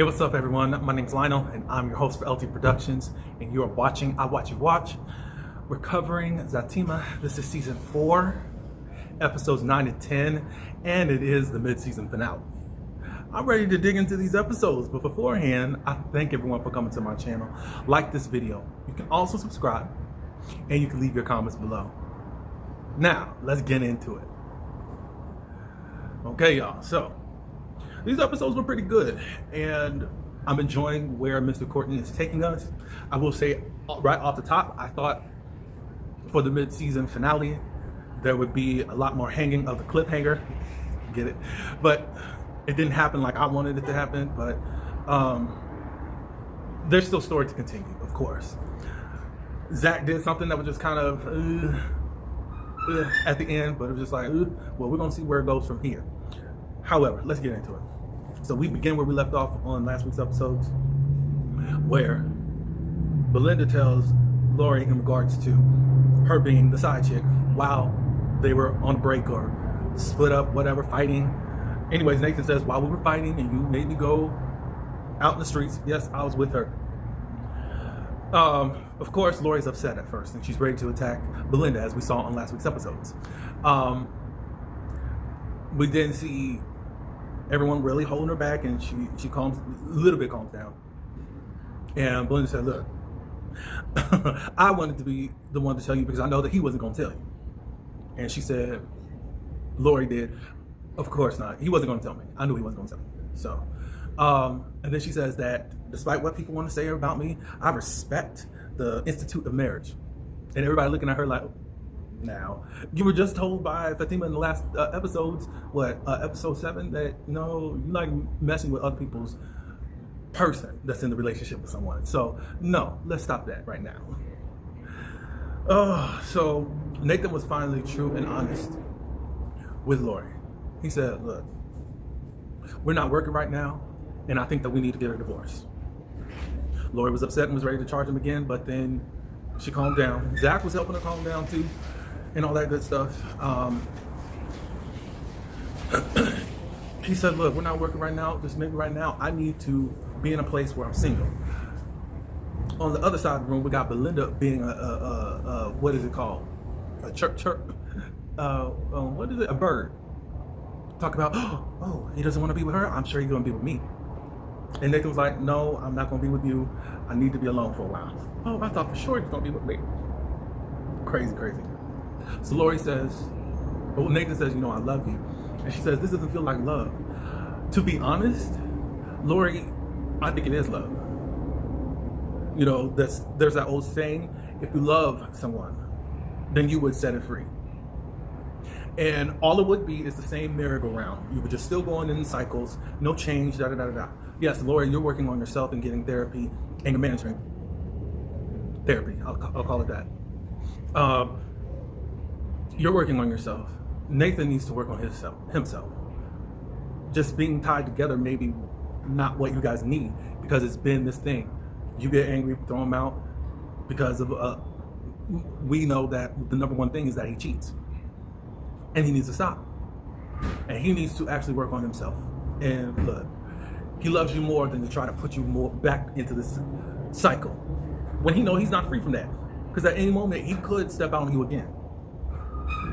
Hey, what's up, everyone? My name's Lionel, and I'm your host for LT Productions, and you are watching I Watch You Watch. We're covering Zatima. This is season 4, episodes 9 and 10, and it is the mid-season finale. I'm ready to dig into these episodes, but beforehand, I thank everyone for coming to my channel. Like this video. You can also subscribe, and you can leave your comments below. Now, let's get into it. Okay, y'all, so these episodes were pretty good, and I'm enjoying where Mr. Courtney is taking us. I will say right off the top, I thought for the mid-season finale, there would be a lot more hanging of the cliffhanger. Get it? But it didn't happen like I wanted it to happen, but there's still story to continue, of course. Zach did something that was just kind of at the end, but it was just like, well, we're gonna see where it goes from here. However, let's get into it. So we begin where we left off on last week's episodes, where Belinda tells Lori in regards to her being the side chick while they were on break or split up, whatever, fighting. Anyways, Nathan says, while we were fighting and you made me go out in the streets, yes, I was with her. Of course, Lori's upset at first and she's ready to attack Belinda, as we saw on last week's episodes. We then see everyone really holding her back, and she calms, a little bit calms down. And Belinda said, look, I wanted to be the one to tell you because I know that he wasn't going to tell you. And she said, Lori did. Of course not. He wasn't going to tell me. I knew he wasn't going to tell me. So, and then she says that despite what people want to say about me, I respect the Institute of Marriage. And everybody looking at her like, now, you were just told by Zatima in the last episodes, episode 7, that you like messing with other people's person that's in the relationship with someone. So no, let's stop that right now. So Nathan was finally true and honest with Lori. He said, look, we're not working right now, and I think that we need to get a divorce. Lori was upset and was ready to charge him again, but then she calmed down. Zach was helping her calm down too, and all that good stuff. He said, look, we're not working right now, just maybe right now I need to be in a place where I'm single. On the other side of the room, we got Belinda being what is it called? A chirp. What is it? A bird. Talk about, oh, he doesn't want to be with her? I'm sure he's going to be with me. And Nathan was like, no, I'm not going to be with you. I need to be alone for a while. Oh, I thought for sure he was going to be with me. Crazy. So Lori says, well, Nathan says, I love you. And she says, this doesn't feel like love. To be honest, Lori, I think it is love. There's that old saying, if you love someone, then you would set it free. And all it would be is the same merry-go-round. You would just still going in cycles, no change, da-da-da-da-da. Yes, Lori, you're working on yourself and getting therapy, anger management therapy, I'll call it that. You're working on yourself. Nathan needs to work on himself. Just being tied together maybe not what you guys need, because it's been this thing. You get angry, throw him out because of we know that the number one thing is that he cheats, and he needs to stop, and he needs to actually work on himself. And look, he loves you more than to try to put you more back into this cycle when he knows he's not free from that, because at any moment he could step out on you again.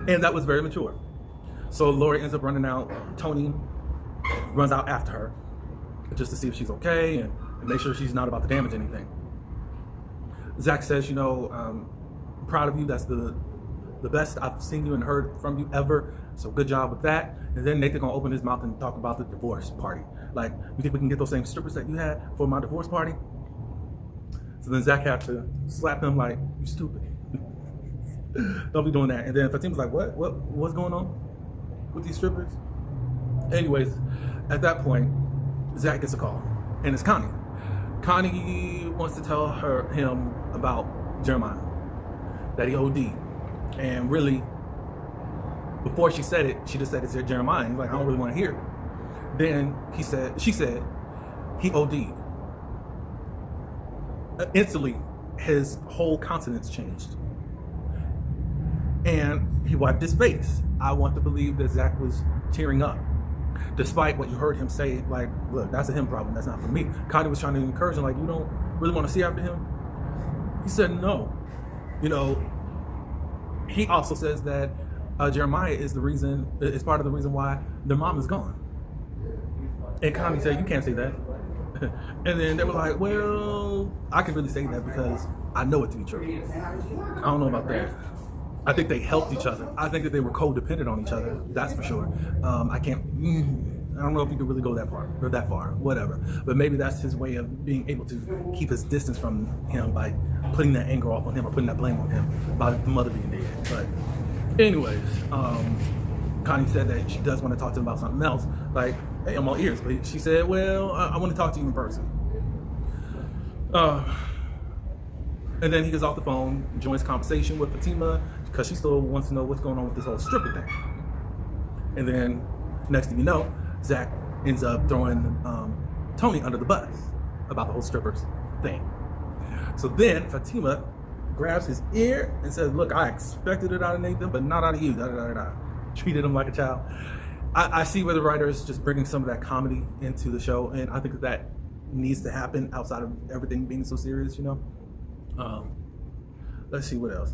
And that was very mature. So Lori ends up running out. Tony runs out after her just to see if she's okay and make sure she's not about to damage anything. Zach says, I'm proud of you. That's the best I've seen you and heard from you ever. So good job with that. And then Nathan gonna open his mouth and talk about the divorce party. Like, you think we can get those same strippers that you had for my divorce party? So then Zach had to slap him like, you stupid. Don't be doing that. And then Fatima's like, what's going on with these strippers? Anyways, at that point, Zach gets a call, and it's Connie. Connie wants to tell him about Jeremiah, that he OD'd. And really, before she said it, she just said it's Jeremiah. He's like, I don't really want to hear it. Then she said, he OD'd. Instantly, his whole countenance changed. And he wiped his face. I want to believe that Zach was tearing up Despite what you heard him say, like, look, that's a him problem, that's not for me. Connie was trying to encourage him, like, you don't really want to see after him? He said no. You know, he also says that Jeremiah is part of the reason why their mom is gone. And Connie said, you can't say that. And then they were like, well, I can really say that because I know it to be true. I don't know about that. I think they helped each other. I think that they were codependent on each other. That's for sure. I don't know if you could really go that far, whatever. But maybe that's his way of being able to keep his distance from him by putting that anger off on him or putting that blame on him about the mother being dead. But anyways, Connie said that she does want to talk to him about something else. Like, hey, I'm all ears. But she said, well, I want to talk to you in person. And then he gets off the phone, joins conversation with Zatima, because she still wants to know what's going on with this whole stripper thing. And then, next thing you know, Zach ends up throwing Tony under the bus about the whole strippers thing. So then Fatima grabs his ear and says, look, I expected it out of Nathan, but not out of you. Treated him like a child. I see where the writer is just bringing some of that comedy into the show, and I think that needs to happen outside of everything being so serious, you know? Let's see what else.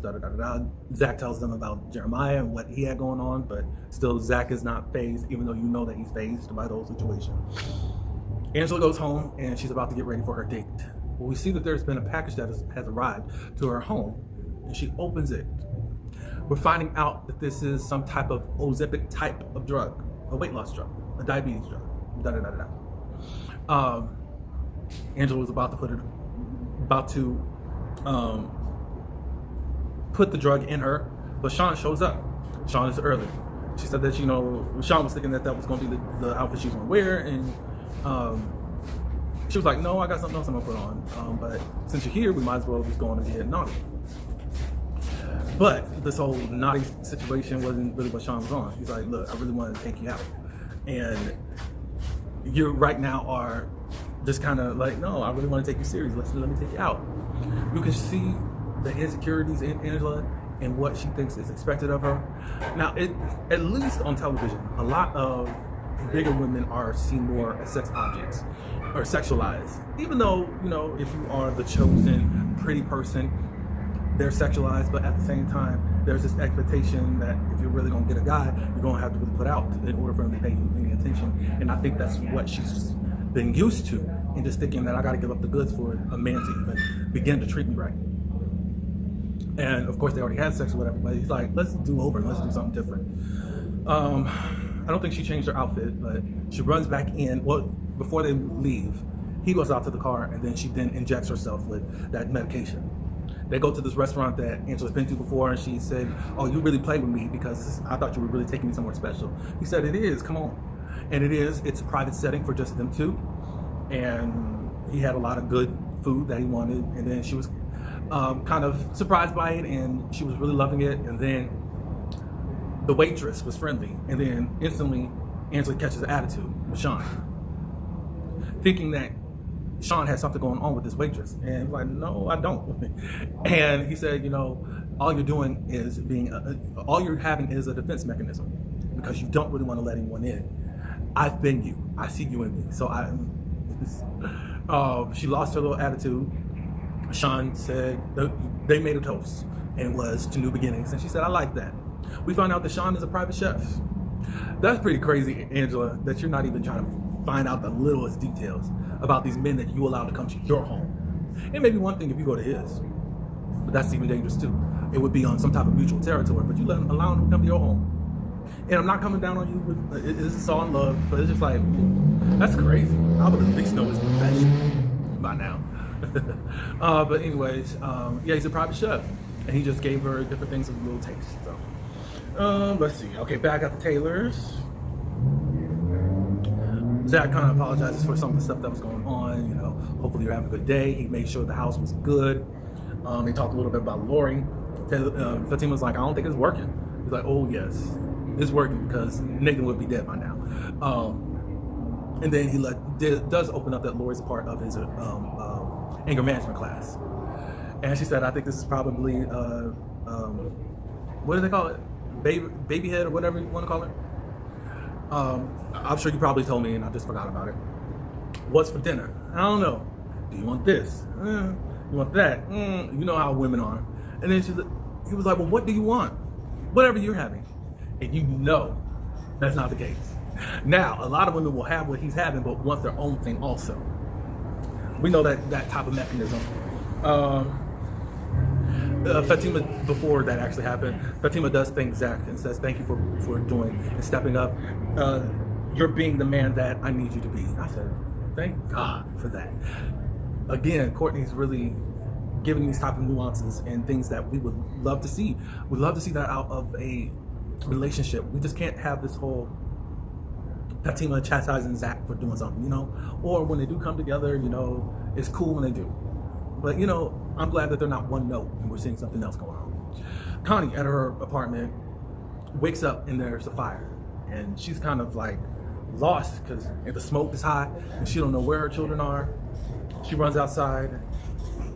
Zach tells them about Jeremiah and what he had going on, but still Zach is not fazed, even though you know that he's fazed by the whole situation. Angela goes home and she's about to get ready for her date. Well, we see that there's been a package that has arrived to her home, and she opens it. We're finding out that this is some type of Ozempic type of drug, a weight loss drug, a diabetes drug. Angela was about to put the drug in her, but Sean shows up. Sean is early. She said that, you know, Sean was thinking that was going to be the outfit she was going to wear, and she was like, no, I got something else I'm going to put on. But since you're here, we might as well just go on and get naughty. But this whole naughty situation wasn't really what Sean was on. He's like, look, I really wanted to take you out. And you right now are just kind of like, no, I really want to take you serious. Let me take you out. You can see the insecurities in Angela and what she thinks is expected of her. Now, at least on television, a lot of bigger women are seen more as sex objects or sexualized. Even though, you know, if you are the chosen pretty person, they're sexualized, but at the same time, there's this expectation that if you're really gonna get a guy, you're gonna have to really put out in order for him to pay you any attention. And I think that's what she's been used to, and just thinking that I gotta give up the goods for a man to even begin to treat me right. And of course, they already had sex or whatever, but he's like, let's do over, let's do something different. I don't think she changed her outfit, but she runs back in. Well, before they leave, he goes out to the car, and then she injects herself with that medication. They go to this restaurant that Angela's been to before, and she said, oh, you really played with me because I thought you were really taking me somewhere special. He said, it is, come on. And it is, it's a private setting for just them two. And he had a lot of good food that he wanted, and then she was kind of surprised by it, and she was really loving it. And then the waitress was friendly, and then instantly Angela catches an attitude with Sean, thinking that Sean had something going on with this waitress. And he's like, no, I don't. And he said, you know, all you're doing is all you're having is a defense mechanism because you don't really want to let anyone in. I've been you. I see you in me. So she lost her little attitude. Sean said they made a toast, and it was to new beginnings. And she said, I like that. We found out that Sean is a private chef. That's pretty crazy, Angela, that you're not even trying to find out the littlest details about these men that you allow to come to your home. It may be one thing if you go to his, but that's even dangerous too. It would be on some type of mutual territory, but you allow them to come to your home. And I'm not coming down on you, it's all in love, but it's just like, that's crazy. I would at least know his profession by now. But anyways, yeah, he's a private chef, and he just gave her different things with a little taste. So, let's see. Okay, back at the Taylors. Zach kind of apologizes for some of the stuff that was going on. You know, hopefully you're having a good day. He made sure the house was good. They talked a little bit about Lori. Fatima's like, I don't think it's working. He's like, oh yes, it's working because Nathan would be dead by now. And then he does open up that Lori's part of his anger management class. And she said, I think this is probably, what do they call it? Baby head or whatever you want to call it. I'm sure you probably told me and I just forgot about it. What's for dinner? I don't know. Do you want this? You want that? You know how women are. And then he was like, well, what do you want? Whatever you're having. And you know that's not the case. Now, a lot of women will have what he's having, but want their own thing also. We know that type of mechanism. Fatima, before that actually happened, Fatima does thank Zach and says, thank you for doing and stepping up. You're being the man that I need you to be. I said, thank God for that. Again, Courtney's really giving these type of nuances and things that we would love to see. We'd love to see that out of a relationship. We just can't have this whole Zatima chastising Zach for doing something, you know? Or when they do come together, you know, it's cool when they do. But, you know, I'm glad that they're not one note and we're seeing something else going on. Connie at her apartment wakes up and there's a fire. And she's kind of like lost because the smoke is high and she don't know where her children are. She runs outside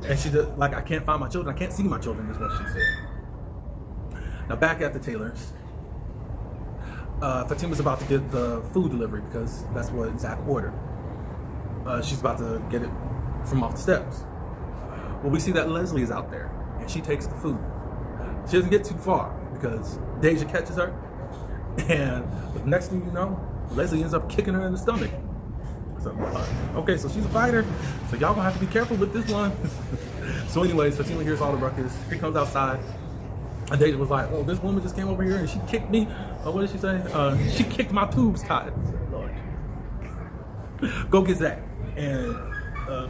and she's like, I can't find my children. I can't see my children, is what she said. Now back at the Taylors, Fatima's about to get the food delivery because that's what Zach ordered. She's about to get it from off the steps. Well, we see that Leslie is out there and she takes the food. She doesn't get too far because Deja catches her, and the next thing you know, Leslie ends up kicking her in the stomach. So, okay, so she's a fighter, so y'all gonna have to be careful with this one. So anyways, Fatima hears all the ruckus. She comes outside, and Deja was like, oh, this woman just came over here and she kicked me. What did she say? She kicked my tubes tied. Lord. Go get Zach. And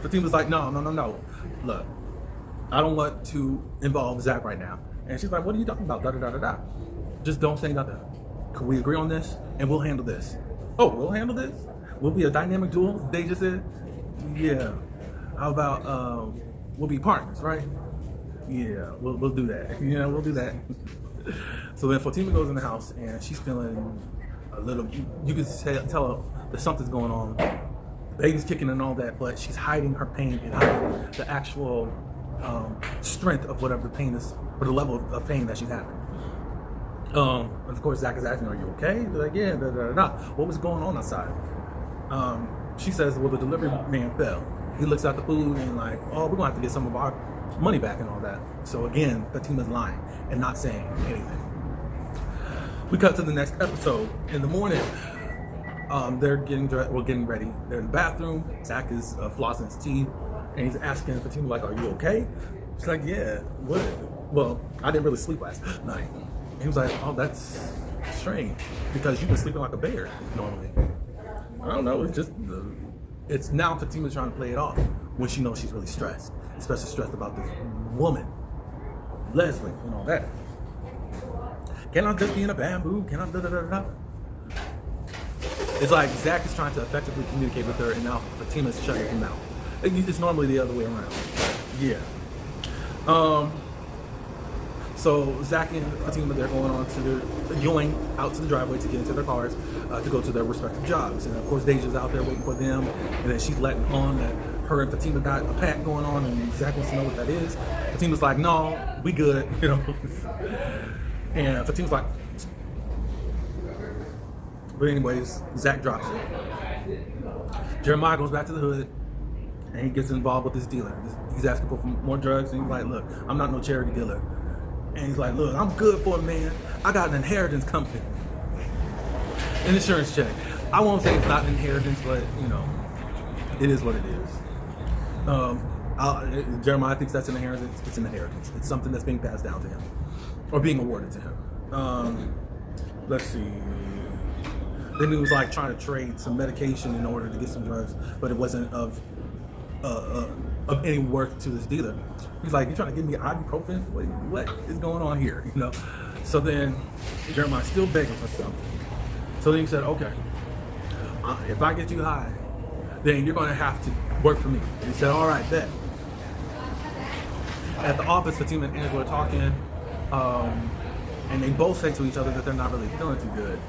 Fatima's like, no. Look, I don't want to involve Zach right now. And she's like, what are you talking about? Da-da-da-da-da. Just don't say nothing. Can we agree on this? And we'll handle this. Oh, we'll handle this? We'll be a dynamic duo, Deja said. Yeah. How about, we'll be partners, right? Yeah, we'll do that. Yeah, we'll do that. So then Fatima goes in the house and she's feeling a little, you can tell her that something's going on. Baby's kicking and all that, but she's hiding her pain and hiding the actual strength of whatever the pain is, or the level of pain that she's having. And of course, Zach is asking, are you okay? They're like, yeah, da-da-da-da. What was going on outside? She says, well, the delivery man fell. He looks at the food and like, oh, we're gonna have to get some of our money back and all that. So again, Fatima's lying and not saying anything. We cut to the next episode. In the morning, they're getting ready. They're in the bathroom. Zach is flossing his teeth, and he's asking Fatima, like, are you okay? She's like, yeah, what? Well, I didn't really sleep last night. And he was like, oh, that's strange, because you've been sleeping like a bear normally. I don't know, it's just, it's now Fatima's trying to play it off when she knows she's really stressed, especially stressed about this woman, Leslie, and all that. Can I just be in a bamboo? Can I da-da-da-da-da? It's like Zach is trying to effectively communicate with her, and now Fatima's shutting him out. It's normally the other way around. Yeah. So Zach and Fatima, they're going out to the driveway to get into their cars to go to their respective jobs. And of course, Deja's out there waiting for them, and then she's letting on that her and Fatima got a pact going on, and Zach wants to know what that is. Fatima's like, no, we good, you know. And Fatima's like, but anyways, Zach drops it. Jeremiah goes back to the hood and he gets involved with this dealer. He's asking for more drugs, and he's like, look, I'm not no charity dealer. And he's like, look, I'm good for a man. I got an inheritance company. An insurance check. I won't say it's not an inheritance, but you know, it is what it is. Jeremiah thinks that's an inheritance. It's an inheritance. It's something that's being passed down to him, or being awarded to him. Let's see. Then he was like trying to trade some medication in order to get some drugs, but it wasn't of any worth to this dealer. He's like, you trying to give me ibuprofen? What is going on here? You know. So then Jeremiah's still begging for something. So then he said, okay, if I get you high, then you're going to have to work for me. And he said, all right, bet. At the office, Fatima and Angela are talking, and they both say to each other that they're not really feeling too good.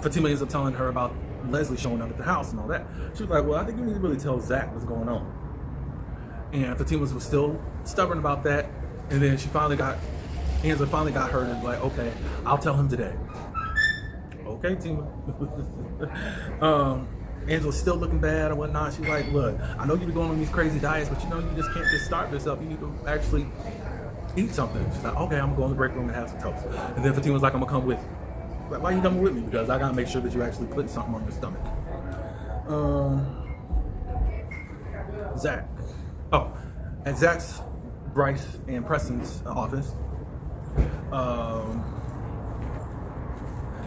Fatima ends up telling her about Leslie showing up at the house and all that. She was like, well, I think you need to really tell Zach what's going on. And Fatima was still stubborn about that. And then Angela finally got her to like, okay, I'll tell him today. okay, Tima. Angela's still looking bad and whatnot. She's like, look, I know you be going on these crazy diets, but you know you just can't just starve yourself. You need to actually eat something. She's like, okay, I'm going to go in the break room and have some toast. And then Fatima's like, I'm gonna come with you. Like, why are you coming with me? Because I gotta make sure that you actually put something on your stomach. Zach. Oh, at Zach's, Bryce, and Preston's office,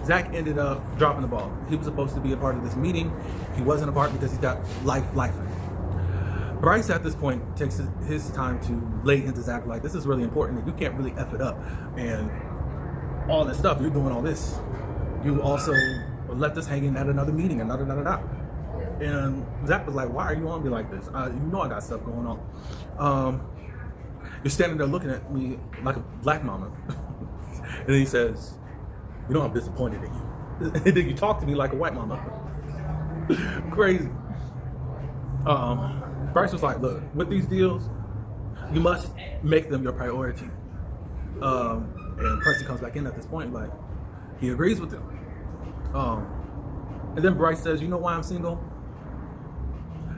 Zach ended up dropping the ball. He was supposed to be a part of this meeting. He wasn't a part because he got life. Bryce at this point takes his time to lay into Zach like, this is really important and you can't really F it up. And all this stuff, you're doing all this. You also left us hanging at another meeting and da-da-da-da-da. And Zach was like, why are you on me like this? You know I got stuff going on. You're standing there looking at me like a black mama. And then he says, you know I'm disappointed in you. And then you talk to me like a white mama. Crazy. Bryce was like, look, with these deals, you must make them your priority. And Preston comes back in at this point, like, he agrees with him. And then Bryce says, you know why I'm single?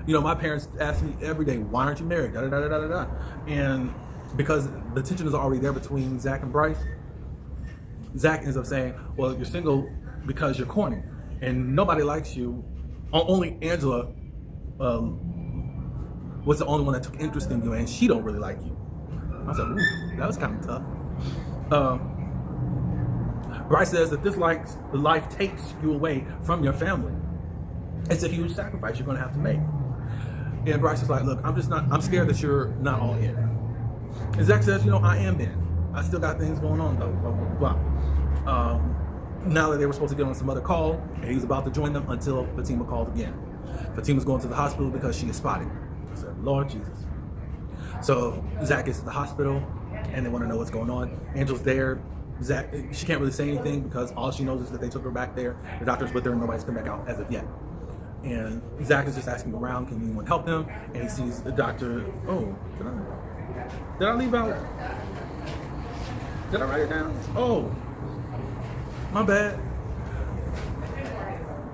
You know, my parents ask me every day, why aren't you married? Da, da, da, da, da, da. And because the tension is already there between Zach and Bryce, Zach ends up saying, well, you're single because you're corny. And nobody likes you. Only Angela was the only one that took interest in you, and she don't really like you. I said, ooh, that was kind of tough. Bryce says that this life takes you away from your family. It's a huge sacrifice you're going to have to make. And Bryce is like, look, I'm scared that you're not all in. And Zach says, you know, I am in. I still got things going on though, blah, blah, blah. Now that they were supposed to get on some other call, and he was about to join them until Fatima called again. Fatima's going to the hospital because she is spotted. I said, Lord Jesus. So Zach gets to the hospital, and they want to know what's going on. Angela's there. Zach, she can't really say anything because all she knows is that they took her back there. The doctor's with her, and nobody's come back out as of yet. And Zach is just asking around, can anyone help him? And he sees the doctor. Oh, did I leave out? Did I write it down? Oh, my bad.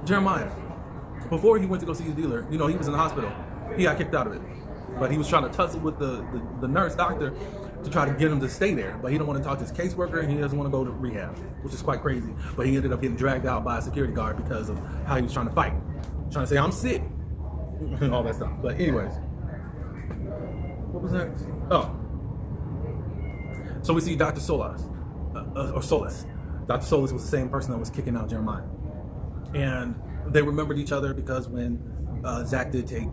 Jeremiah. Before he went to go see his dealer, you know, he was in the hospital. He got kicked out of it. But he was trying to tussle with the nurse doctor to try to get him to stay there. But he don't want to talk to his caseworker, and he doesn't want to go to rehab, which is quite crazy. But he ended up getting dragged out by a security guard because of how he was trying to fight. Trying to say, I'm sick. And all that stuff. But anyways. What was that? Oh. So we see Dr. Solis. Dr. Solis was the same person that was kicking out Jeremiah. And they remembered each other because when Zach did take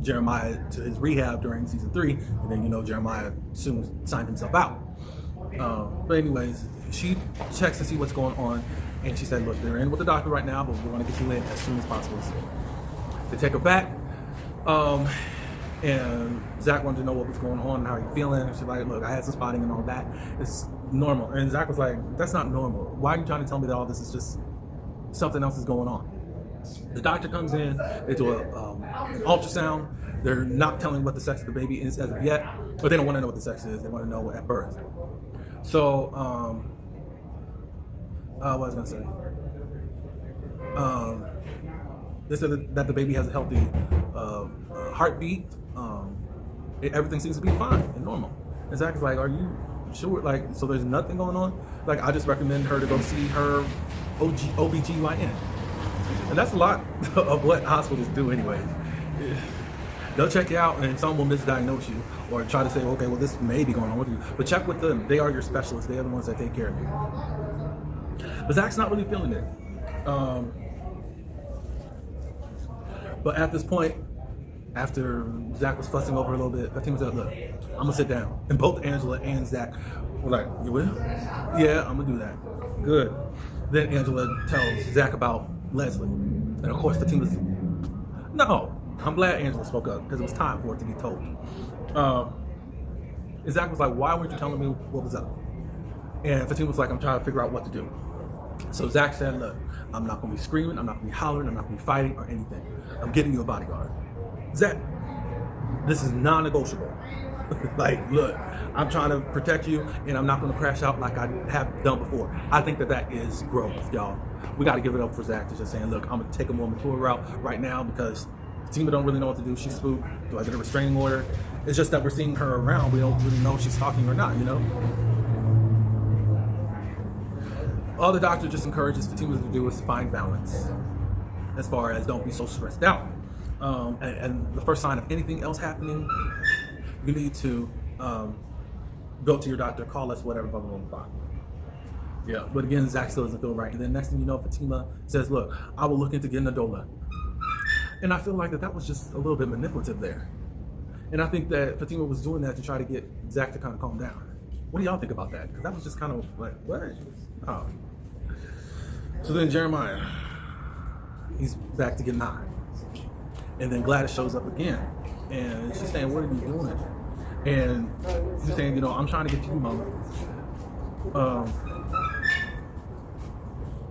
Jeremiah to his rehab during season 3, and then, you know, Jeremiah soon signed himself out. But anyways, she checks to see what's going on, and she said, look, they're in with the doctor right now, but we want to get you in as soon as possible. So they take her back, and Zach wanted to know what was going on and how he's feeling. And she's like, look, I had some spotting and all that. It's normal. And Zach was like, that's not normal. Why are you trying to tell me that all this is just something else is going on? The doctor comes in, they do an ultrasound. They're not telling what the sex of the baby is as of yet, but they don't want to know what the sex is. They want to know at birth. So, what was I going to say? They said that the baby has a healthy heartbeat. Everything seems to be fine and normal. And Zach's like, are you sure? Like, so there's nothing going on? Like, I just recommend her to go see her OBGYN. And that's a lot of what hospitals do anyway. They'll check you out and some will misdiagnose you or try to say, okay, well, this may be going on with you. But check with them. They are your specialists. They are the ones that take care of you. But Zach's not really feeling it. But at this point, after Zach was fussing over a little bit, Zatima said, look, I'm going to sit down. And both Angela and Zach were like, you will? Yeah, I'm going to do that. Good. Then Angela tells Zach about Leslie. And of course, Fatima's, no. I'm glad Angela spoke up because it was time for it to be told. And Zach was like, why weren't you telling me what was up? And Fatima was like, I'm trying to figure out what to do. So Zach said, look, I'm not going to be screaming, I'm not going to be hollering, I'm not going to be fighting or anything. I'm getting you a bodyguard. Zach, this is non-negotiable. Like, look, I'm trying to protect you and I'm not going to crash out like I have done before. I think that is growth, y'all. we got to give it up for Zach to just saying, look, I'm going to take a more mature route right now because Zatima don't really know what to do. She's spooked. Do I get a restraining order? It's just that we're seeing her around. We don't really know if she's talking or not, you know? All the doctor just encourages Zatima to do is find balance as far as don't be so stressed out. And the first sign of anything else happening, you need to go to your doctor, call us, whatever, blah, blah, blah, blah. Yeah, but again, Zach still doesn't feel right. And then next thing you know, Zatima says, look, I will look into getting a doula. And I feel like that was just a little bit manipulative there. And I think that Zatima was doing that to try to get Zach to kind of calm down. What do y'all think about that? Because that was just kind of like, what? Oh. So then Jeremiah, he's back to get high. And then Gladys shows up again. And she's saying, what are you doing? And he's saying, you know, I'm trying to get to you, Mama.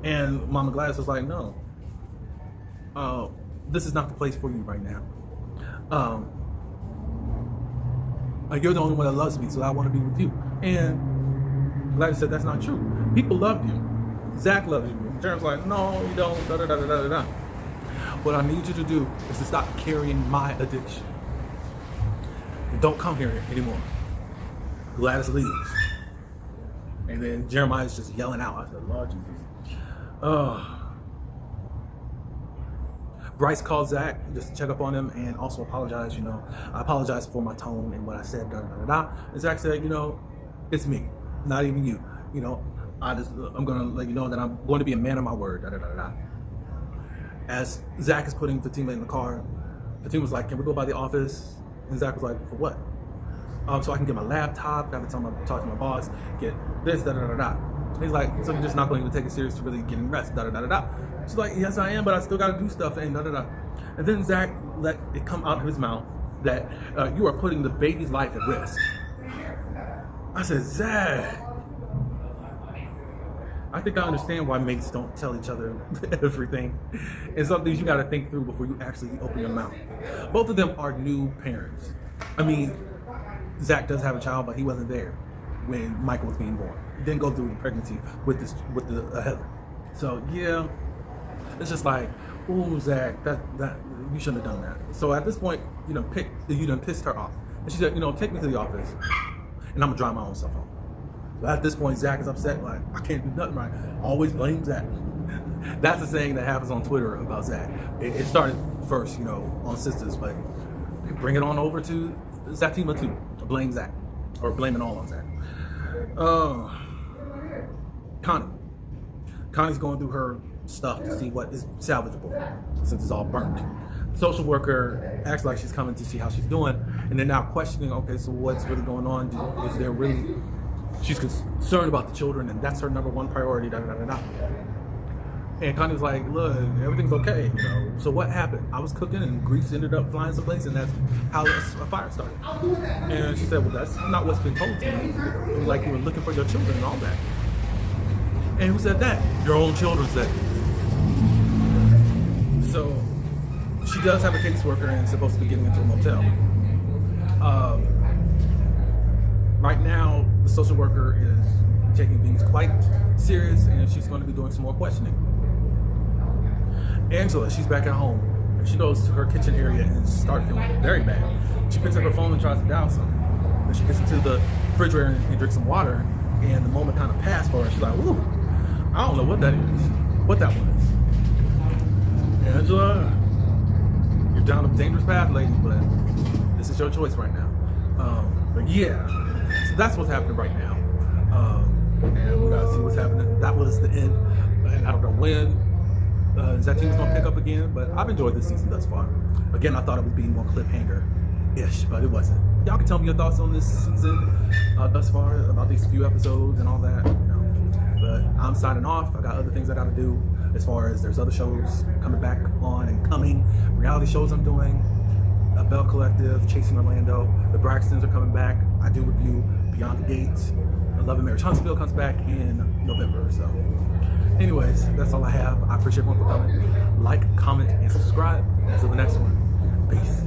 And Mama Gladys was like, no. This is not the place for you right now. You're the only one that loves me, so I want to be with you. And Gladys said, that's not true. People loved you. Zach loves you. Jerem's like, no, you don't, da da da da da da. What I need you to do is to stop carrying my addiction. And don't come here anymore. Gladys leaves. And then Jeremiah's just yelling out. I said, Lord Jesus. Bryce called Zach just to check up on him and also apologize, you know. I apologize for my tone and what I said, da da da da. And Zach said, you know, it's me, not even you. You know, I'm gonna let you know that I'm going to be a man of my word, da da da da. As Zach is putting Zatima in the car, Zatima was like, can we go by the office? And Zach was like, for what? So I can get my laptop, gotta talk to my boss, get this, da da da da. He's like, so you're just not going to take it serious to really getting rest, da da da da da. She's like, yes I am, but I still gotta do stuff, and da da da. And then Zach let it come out of his mouth that you are putting the baby's life at risk. I said, Zach, I think I understand why mates don't tell each other everything. And some things you gotta think through before you actually open your mouth. Both of them are new parents. I mean, Zach does have a child, but he wasn't there when Michael was being born. He didn't go through the pregnancy with the Heather. So yeah, it's just like, ooh, Zach, that you shouldn't have done that. So at this point, you done pissed her off. And she said, you know, take me to the office, and I'm gonna drive my own stuff home. So at this point, Zach is upset, like, I can't do nothing right. Always blame Zach. That's the saying that happens on Twitter about Zach. It started first, you know, on sisters, but bring it on over to Zatima too. Blame Zach, or blame it all on Zach. Connie's going through her stuff to see what is salvageable since it's all burnt. The social worker acts like she's coming to see how she's doing, and they're now questioning, okay, so what's really going on? Is there really, she's concerned about the children, and that's her number one priority, da da da da. And Connie was like, look, everything's okay, you know. So what happened? I was cooking and grease ended up flying someplace, and that's how a fire started. And she said, well, that's not what's been told to me. It was like you were looking for your children and all that. And who said that? Your own children said it. So she does have a caseworker and is supposed to be getting into a motel. Right now, the social worker is taking things quite serious, and she's going to be doing some more questioning. Angela, she's back at home. She goes to her kitchen area and starts feeling very bad. She picks up her phone and tries to dial something. Then she gets into the refrigerator and drinks some water, and the moment kind of passed for her. She's like, ooh, I don't know what that is, what that was. Angela, you're down a dangerous path, lady, but this is your choice right now. But yeah, so that's what's happening right now. And we gotta see what's happening. That was the end. And I don't know when Zatima's gonna pick up again, but I've enjoyed this season thus far. Again, I thought it would be more cliffhanger-ish, but it wasn't. Y'all can tell me your thoughts on this season thus far, about these few episodes and all that, you know. But I'm signing off. I got other things I gotta do as far as there's other shows coming back on and coming, reality shows I'm doing, a Bell Collective, Chasing Orlando, the Braxtons are coming back. I do review Beyond the Gates. Love and Marriage Huntsville comes back in November. So anyways, that's all I have. I appreciate everyone for coming. Like, comment, and subscribe. Until the next one. Peace.